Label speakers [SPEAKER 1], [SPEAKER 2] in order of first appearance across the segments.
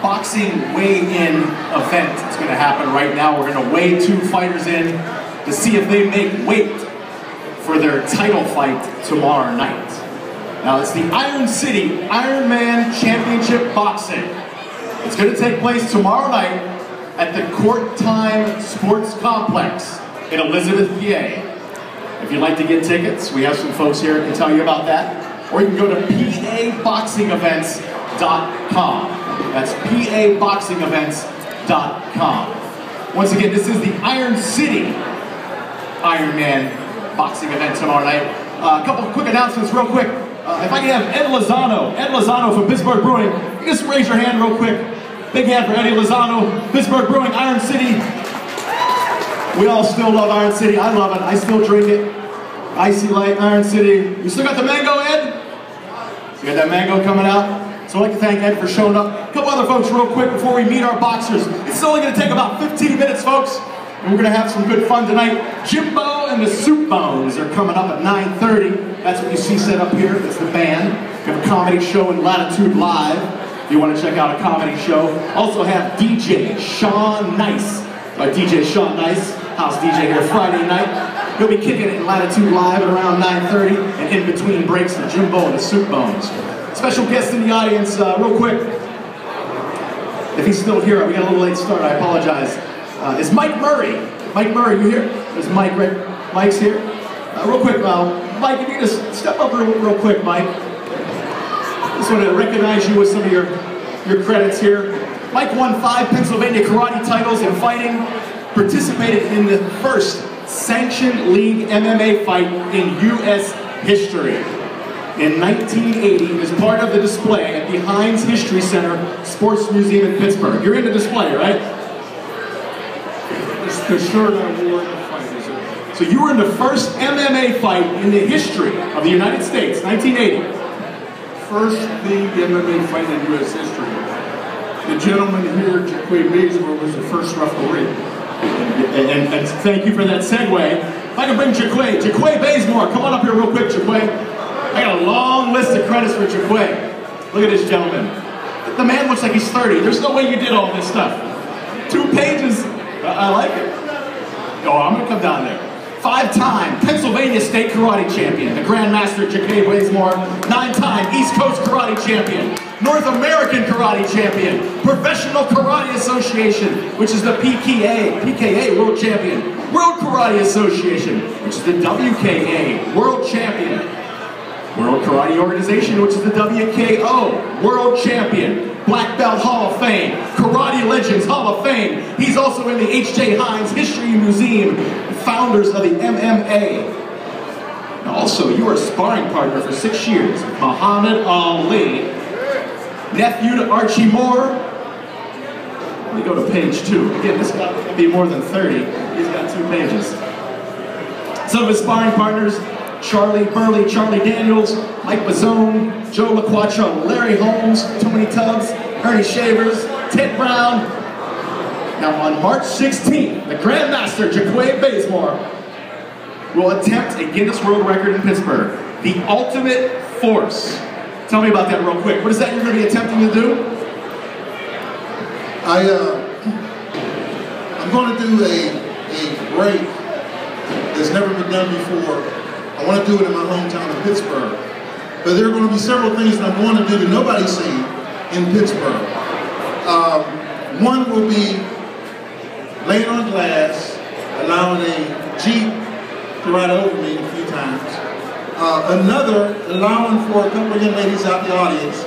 [SPEAKER 1] boxing weigh-in event is going to happen right now. We're going to weigh 2 fighters in to see if they make weight for their title fight tomorrow night. Now it's the Iron City Ironman Championship Boxing. It's going to take place tomorrow night at the Court Time Sports Complex in Elizabeth, PA. If you'd like to get tickets, we have some folks here who can tell you about that. Or you can go to paboxingevents.com. That's paboxingevents.com. Once again, this is the Iron City Ironman boxing event tomorrow night. A couple of quick announcements real quick. If I can have Ed Lozano from Pittsburgh Brewing, you just raise your hand real quick. Big hand for Eddie Lozano, Pittsburgh Brewing, Iron City. We all still love Iron City. I love it. I still drink it. Icy Light, Iron City. You still got the mango, Ed? You got that mango coming out? So I'd like to thank Ed for showing up. A couple other folks real quick before we meet our boxers. It's only going to take about 15 minutes, folks. And we're going to have some good fun tonight. Jimbo and the Soup Bones are coming up at 9:30. That's what you see set up here. That's the band. We have a comedy show in Latitude Live. If you want to check out a comedy show. Also have DJ Sean Nice. DJ Sean Nice, house DJ here Friday night. He'll be kicking it in Latitude Live at around 9:30. And in between breaks for Jimbo and the Soup Bones. Special guest in the audience, real quick. If he's still here, we got a little late start, I apologize. Is Mike Murray. Mike Murray, you here? There's Mike, right? Mike's here. Real quick, Mike, if you just step up real quick, Mike. Just want to recognize you with some of your credits here. Mike won 5 Pennsylvania karate titles in fighting, participated in the first sanctioned league MMA fight in U.S. history. In 1980, he was part of the display at the Heinz History Center Sports Museum in Pittsburgh. You're in the display, right?
[SPEAKER 2] It's the shirt I wore in the fight, is it?
[SPEAKER 1] So you were in the first MMA fight in the history of the United States, 1980.
[SPEAKER 2] First league MMA fight in U.S. history. The gentleman here, Jaquay Bazemore, was the first referee.
[SPEAKER 1] And thank you for that segue. If I can bring Jaquay Bazemore, come on up here real quick, Jaquay. I got a long list of credits for Jaquay. Look at this gentleman. The man looks like he's 30. There's no way you did all this stuff. 2 pages. I like it. Oh, I'm gonna come down there. 5-time Pennsylvania State Karate Champion, the Grandmaster Jaquay Bazemore. 9-time East Coast Karate Champion, North American Karate Champion, Professional Karate Association, which is the PKA World Champion, World Karate Association, which is the WKA World Champion, World Karate Organization, which is the WKO World Champion, Black Belt Hall of Fame, Karate Legends Hall of Fame. He's also in the H.J. Heinz History Museum, founders of the MMA. Now also, you were a sparring partner for 6 years with Muhammad Ali, nephew to Archie Moore. Let me go to page 2. Again, this got to be more than 30. He's got 2 pages. Some of his sparring partners: Charlie Burley, Charlie Daniels, Mike Bazzone, Joe LaQuattro, Larry Holmes, Tony Tubbs, Ernie Shavers, Ted Brown. Now on March 16th, the Grandmaster Jaquay Bazemore will attempt a Guinness World Record in Pittsburgh, the Ultimate Force. Tell me about that real quick. What is that you're going to be attempting to do?
[SPEAKER 3] I'm going to do a break that's never been done before. I want to do it in my hometown of Pittsburgh. But there are going to be several things that I'm going to do that nobody's seen in Pittsburgh. One will be laying on glass, allowing a Jeep to ride over me a few times. Another, allowing for a couple of young ladies out in the audience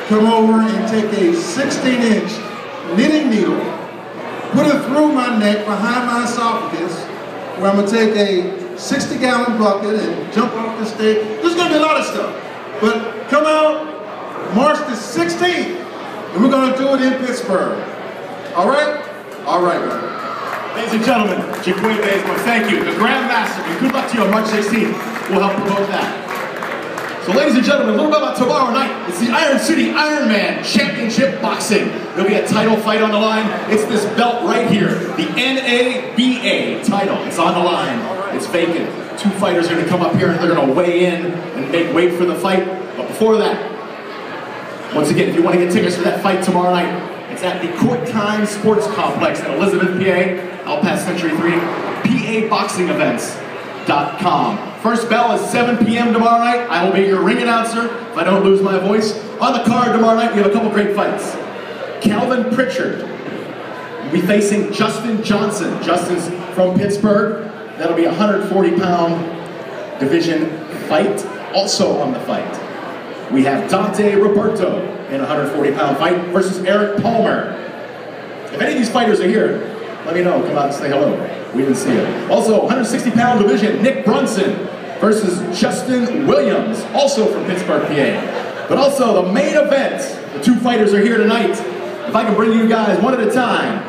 [SPEAKER 3] come over and take a 16-inch knitting needle, put it through my neck behind my esophagus, where I'm going to take a 60-gallon bucket and jump off the stage. There's going to be a lot of stuff. But come out March the 16th, and we're going to do it in Pittsburgh. All right? All right, man.
[SPEAKER 1] Ladies and gentlemen, Jaquay Bazemore, thank you. The Grandmaster, and good luck to you on March 16th. We'll help promote that. So ladies and gentlemen, a little bit about tomorrow night. It's the Iron City Ironman Championship Boxing. There'll be a title fight on the line. It's this belt right here, the NABA title. It's on the line. It's vacant. 2 fighters are going to come up here and they're going to weigh in and make weight for the fight. But before that, once again, if you want to get tickets for that fight tomorrow night, It's at the Court Time Sports Complex in Elizabeth, PA, out past Century 3, PABoxingEvents.com. First bell is 7 p.m. tomorrow night. I will be your ring announcer if I don't lose my voice. On the card tomorrow night, we have a couple great fights. Calvin Pritchard will be facing Justin Johnson. Justin's from Pittsburgh. That'll be a 140-pound division fight. Also on the fight, we have Dante Roberto in a 140-pound fight versus Eric Palmer. If any of these fighters are here, let me know. Come out and say hello. We didn't see it. Also, 160-pound division, Nick Brunson versus Justin Williams, also from Pittsburgh, PA. But also the main event, the two fighters are here tonight. If I can bring you guys one at a time,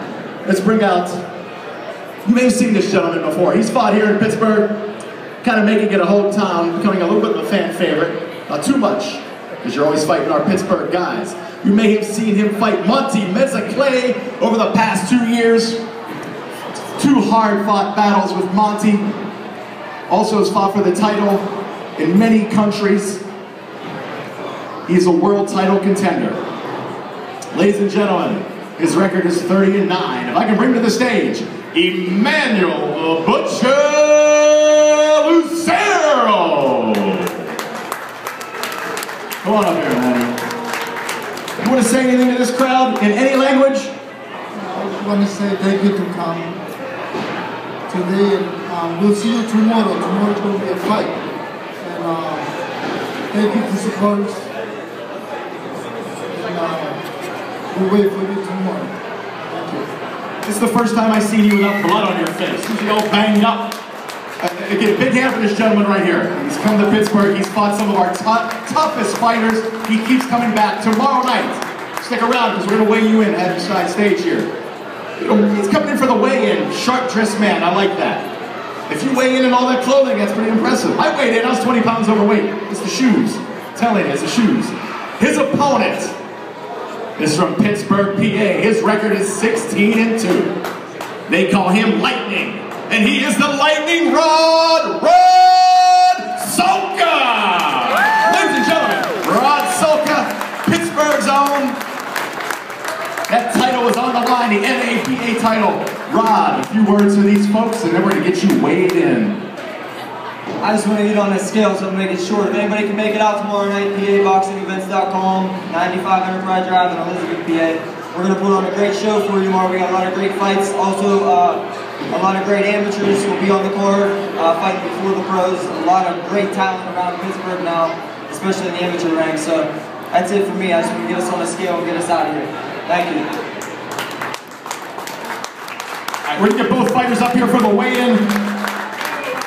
[SPEAKER 1] let's bring out, you may have seen this gentleman before. He's fought here in Pittsburgh, kind of making it a whole town, becoming a little bit of a fan favorite. Not too much, because you're always fighting our Pittsburgh guys. You may have seen him fight Monty Mezzaclay over the past 2 years. 2 hard-fought battles with Monty. Also has fought for the title in many countries. He's a world title contender. Ladies and gentlemen, his record is 30-9. If I can bring to the stage, Emmanuel the Butcher Lucero. Come on up here, man. You want to say anything to this crowd in any language?
[SPEAKER 4] I just want to say thank you to come today, and we'll see you tomorrow. Tomorrow's going to be a fight. And thank you to support us. And we'll wait for you tomorrow. Thank you.
[SPEAKER 1] This is the first time I've seen you without blood on your face. Usually all banged up. Again, big hand for this gentleman right here. He's come to Pittsburgh. He's fought some of our toughest fighters. He keeps coming back tomorrow night. Stick around because we're going to weigh you in at the side stage here. He's coming in for the weigh-in. Sharp dressed man. I like that. If you weigh in all that clothing, that's pretty impressive. I weighed in. I was 20 pounds overweight. It's the shoes. I'm telling you, it's the shoes. His opponent is from Pittsburgh, PA. His record is 16-2. They call him Lightning. And he is the Lightning Rod Solka! Ladies and gentlemen, Rod Solka, Pittsburgh's own. That title is on the line, the NABA title. Rod, a few words to these folks, and then we're going to get you weighed in.
[SPEAKER 5] I just want to get on the scale, so I'm going to make it short. If anybody can make it out tomorrow night, PABoxingEvents.com, 95 Enterprise Drive in Elizabeth, PA. We're going to put on a great show for you tomorrow. We got a lot of great fights. Also, a lot of great amateurs will be on the card, fighting before the pros. A lot of great talent around Pittsburgh now, especially in the amateur ranks. So that's it for me. I just want to get us on the scale and get us out of here. Thank you.
[SPEAKER 1] All right, we're going to get both fighters up here for the weigh-in.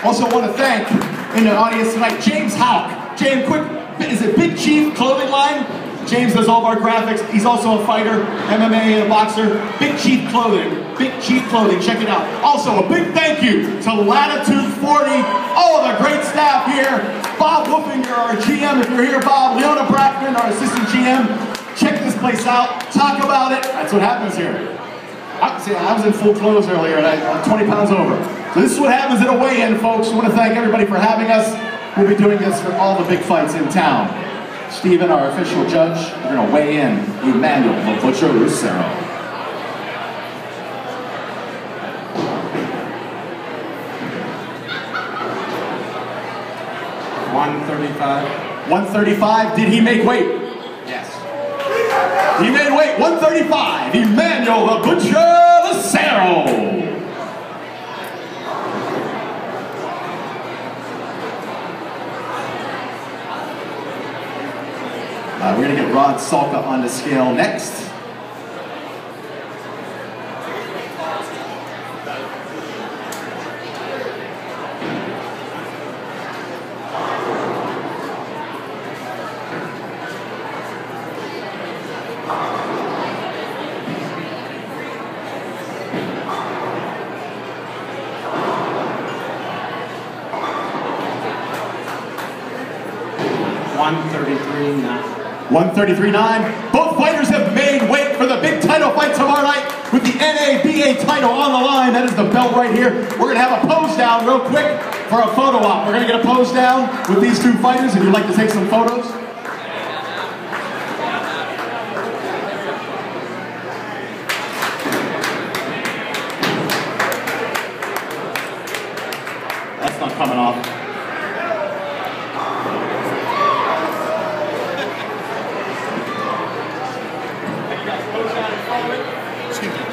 [SPEAKER 1] Also want to thank, in the audience tonight, James Houck. James, quick, is it Big Chief Clothing Line? James does all of our graphics. He's also a fighter, MMA and a boxer. Big Chief Clothing. Big Chief Clothing. Check it out. Also, a big thank you to Latitude 40, all of the great staff here. Bob Wolfinger, our GM, if you're here, Bob. Leona Brackman, our assistant GM. Check this place out. Talk about it. That's what happens here. I was in full clothes earlier, and I'm 20 pounds over. So this is what happens at a weigh-in, folks. I want to thank everybody for having us. We'll be doing this for all the big fights in town. Stephen, our official judge, we're going to weigh in Emmanuel the Butcher Lucero.
[SPEAKER 6] $135.
[SPEAKER 1] 135. Did he make weight?
[SPEAKER 6] Yes.
[SPEAKER 1] He made weight. 135. Emmanuel the Butcher Lucero. We're going to get Rod Solka on the scale next. $133.9. Both fighters have made weight for the big title fight tomorrow night with the NABA title on the line. That is the belt right here. We're going to have a pose down real quick for a photo op. We're going to get a pose down with these two fighters if you'd like to take some photos. That's not coming off.
[SPEAKER 3] Excuse me.